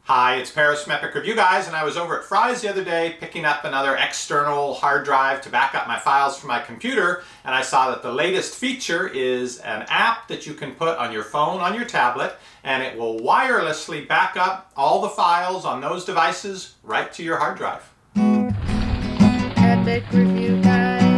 Hi, it's Paris from EpicReviewGuys, and I was over at Fry's the other day picking up another external hard drive to back up my files from my computer, and I saw that the latest feature is an app that you can put on your phone, on your tablet, and it will wirelessly back up all the files on those devices right to your hard drive. EpicReviewGuys.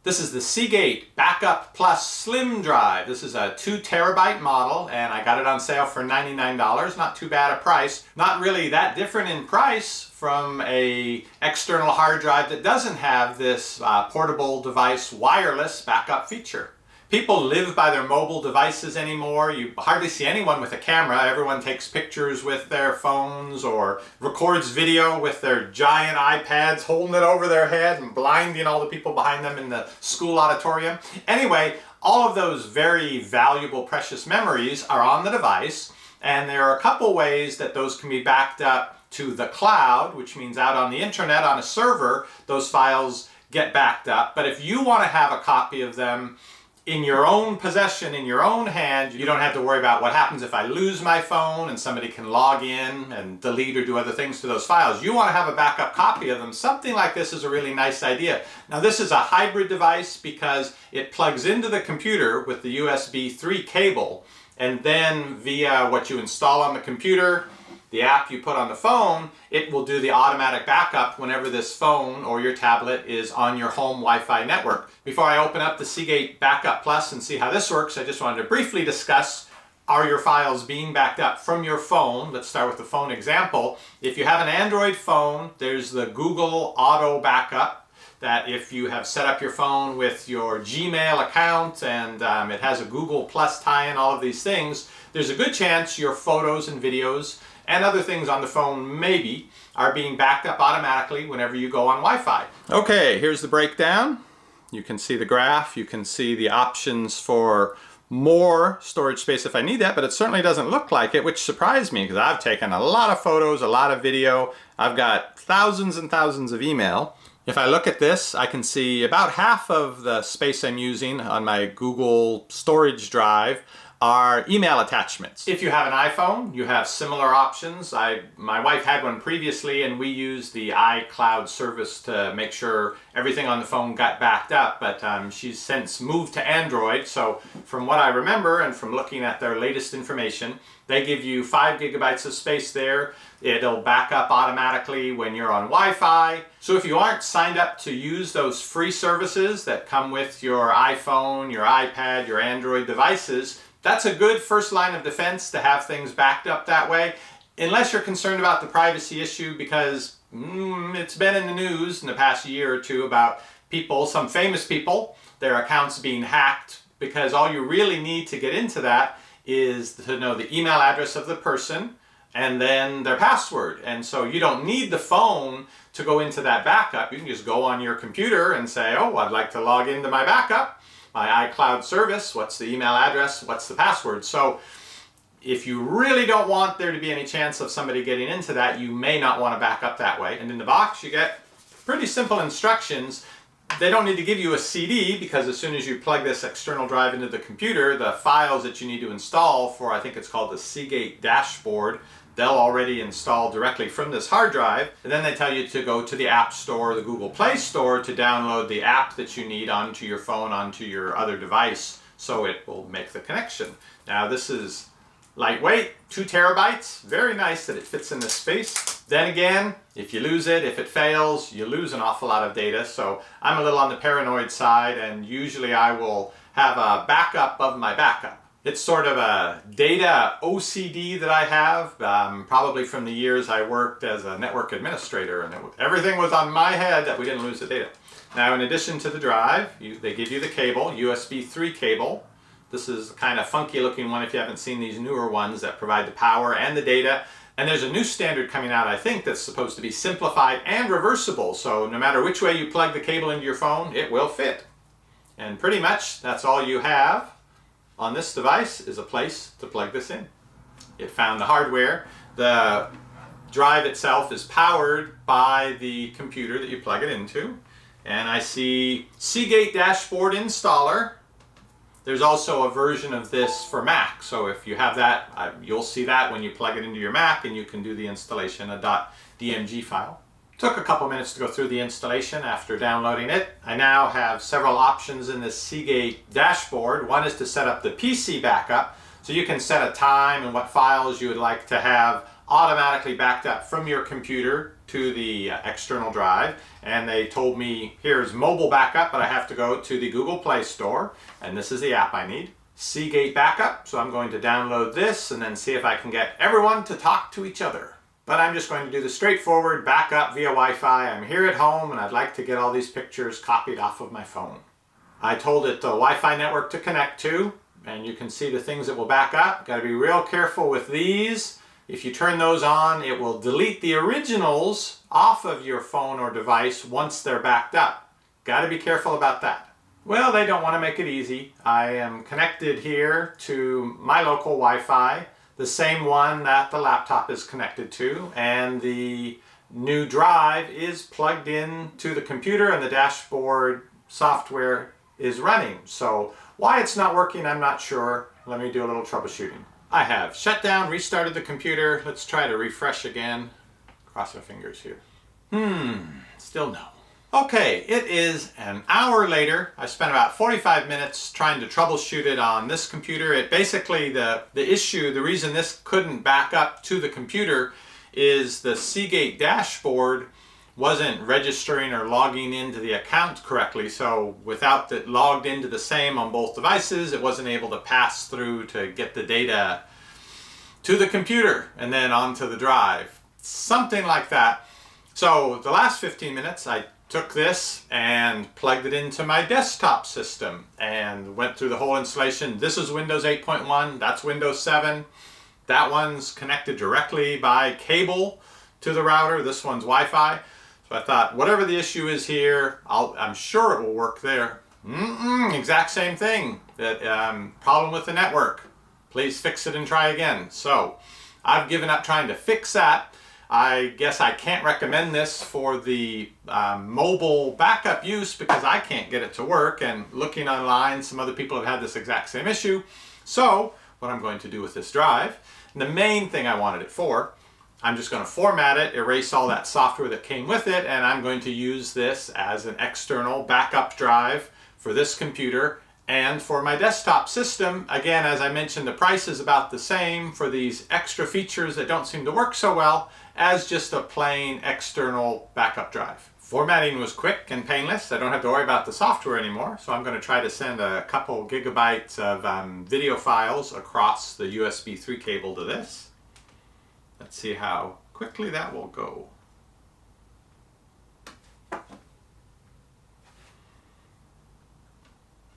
This is the Seagate Backup Plus Slim Drive. This is a 2 terabyte model, and I got it on sale for $99. Not too bad a price. Not really that different in price from an external hard drive that doesn't have this portable device wireless backup feature. People live by their mobile devices anymore. You hardly see anyone with a camera. Everyone takes pictures with their phones or records video with their giant iPads, holding it over their head and blinding all the people behind them in the school auditorium. Anyway, all of those very valuable, precious memories are on the device, and there are a couple ways that those can be backed up to the cloud, which means out on the internet on a server, those files get backed up. But if you want to have a copy of them in your own possession, in your own hand, you don't have to worry about what happens if I lose my phone and somebody can log in and delete or do other things to those files. You want to have a backup copy of them. Something like this is a really nice idea. Now, this is a hybrid device because it plugs into the computer with the USB 3 cable, and then via what you install on the computer, the app you put on the phone, it will do the automatic backup whenever this phone or your tablet is on your home Wi-Fi network. Before I open up the Seagate Backup Plus and see how this works, I just wanted to briefly discuss, are your files being backed up from your phone? Let's start with the phone example. If you have an Android phone, there's the Google Auto Backup, that if you have set up your phone with your Gmail account and it has a Google Plus tie-in, all of these things, there's a good chance your photos and videos and other things on the phone maybe are being backed up automatically whenever you go on Wi-Fi. Okay, here's the breakdown. You can see the graph, you can see the options for more storage space if I need that, but it certainly doesn't look like it, which surprised me because I've taken a lot of photos, a lot of video. I've got thousands and thousands of email. If I look at this, I can see about half of the space I'm using on my Google storage drive are email attachments. If you have an iPhone, you have similar options. My wife had one previously, and we used the iCloud service to make sure everything on the phone got backed up, but she's since moved to Android, so from what I remember and from looking at their latest information, they give you 5 gigabytes of space there. It'll back up automatically when you're on Wi-Fi. So if you aren't signed up to use those free services that come with your iPhone, your iPad, your Android devices, that's a good first line of defense to have things backed up that way, unless you're concerned about the privacy issue, because it's been in the news in the past year or two about people, some famous people, their accounts being hacked, because all you really need to get into that is to know the email address of the person and then their password. And so you don't need the phone to go into that backup. You can just go on your computer and say, oh, I'd like to log into my backup, my iCloud service, what's the email address, what's the password. So if you really don't want there to be any chance of somebody getting into that, you may not want to back up that way. And in the box you get pretty simple instructions. They don't need to give you a CD, because as soon as you plug this external drive into the computer, the files that you need to install for, I think it's called the Seagate dashboard, they'll already install directly from this hard drive. And then they tell you to go to the App Store, the Google Play Store, to download the app that you need onto your phone, onto your other device, so it will make the connection. Now this is lightweight, 2 terabytes, very nice that it fits in this space. Then again, if you lose it, if it fails, you lose an awful lot of data. So I'm a little on the paranoid side, and usually I will have a backup of my backup. It's sort of a data OCD that I have, probably from the years I worked as a network administrator, and everything was on my head that we didn't lose the data. Now, in addition to the drive, they give you the cable, USB 3 cable. This is kind of funky looking one if you haven't seen these newer ones that provide the power and the data. And there's a new standard coming out, I think, that's supposed to be simplified and reversible. So no matter which way you plug the cable into your phone, it will fit. And pretty much that's all you have on this device is a place to plug this in. It found the hardware. The drive itself is powered by the computer that you plug it into. And I see Seagate dashboard installer. There's also a version of this for Mac, so if you have that, you'll see that when you plug it into your Mac, and you can do the installation, a .dmg file. Took a couple minutes to go through the installation after downloading it. I now have several options in this Seagate dashboard. One is to set up the PC backup, so you can set a time and what files you would like to have automatically backed up from your computer to the external drive. And they told me here's mobile backup, but I have to go to the Google Play Store, and this is the app I need. Seagate backup, so I'm going to download this and then see if I can get everyone to talk to each other. But I'm just going to do the straightforward backup via Wi-Fi. I'm here at home and I'd like to get all these pictures copied off of my phone. I told it the Wi-Fi network to connect to, and you can see the things that will back up. Got to be real careful with these. If you turn those on, it will delete the originals off of your phone or device once they're backed up. Got to be careful about that. Well, they don't want to make it easy. I am connected here to my local Wi-Fi, the same one that the laptop is connected to, and the new drive is plugged in to the computer and the dashboard software is running. So why it's not working, I'm not sure. Let me do a little troubleshooting. I have shut down, restarted the computer. Let's try to refresh again. Cross our fingers here. Still no. Okay, it is an hour later. I spent about 45 minutes trying to troubleshoot it on this computer. It basically, the reason this couldn't back up to the computer is the Seagate dashboard wasn't registering or logging into the account correctly. So without it logged into the same on both devices, it wasn't able to pass through to get the data to the computer and then onto the drive. Something like that. So the last 15 minutes, I took this and plugged it into my desktop system and went through the whole installation. This is Windows 8.1, that's Windows 7. That one's connected directly by cable to the router. This one's Wi-Fi. So I thought, whatever the issue is here, I'm sure it will work there. Exact same thing. That problem with the network. Please fix it and try again. So I've given up trying to fix that. I guess I can't recommend this for the mobile backup use because I can't get it to work, and looking online, some other people have had this exact same issue. So what I'm going to do with this drive, and the main thing I wanted it for, I'm just going to format it, erase all that software that came with it, and I'm going to use this as an external backup drive for this computer and for my desktop system. Again, as I mentioned, the price is about the same for these extra features that don't seem to work so well as just a plain external backup drive. Formatting was quick and painless. I don't have to worry about the software anymore, so I'm going to try to send a couple gigabytes of video files across the USB 3 cable to this. Let's see how quickly that will go.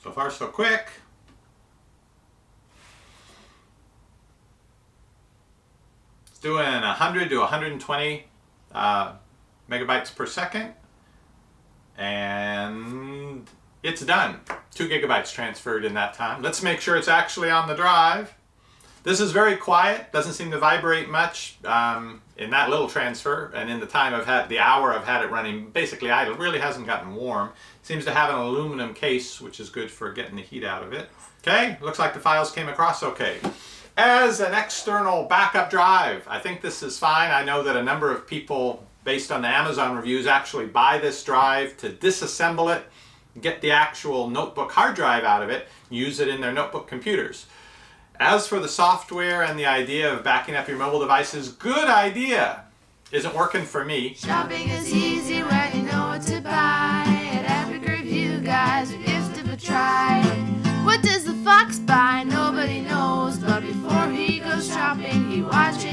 So far so quick. It's doing 100 to 120 megabytes per second. And it's done. 2 gigabytes transferred in that time. Let's make sure it's actually on the drive. This is very quiet, doesn't seem to vibrate much in that little transfer, and in the time the hour I've had it running basically idle, really hasn't gotten warm. Seems to have an aluminum case, which is good for getting the heat out of it. Okay, looks like the files came across okay. As an external backup drive, I think this is fine. I know that a number of people, based on the Amazon reviews, actually buy this drive to disassemble it, get the actual notebook hard drive out of it, use it in their notebook computers. As for the software and the idea of backing up your mobile devices, good idea. Isn't working for me. Shopping is easy when you know what to buy. At EpicReviewGuys, we give it a try. What does the fox buy? Nobody knows, but before he goes shopping, he watches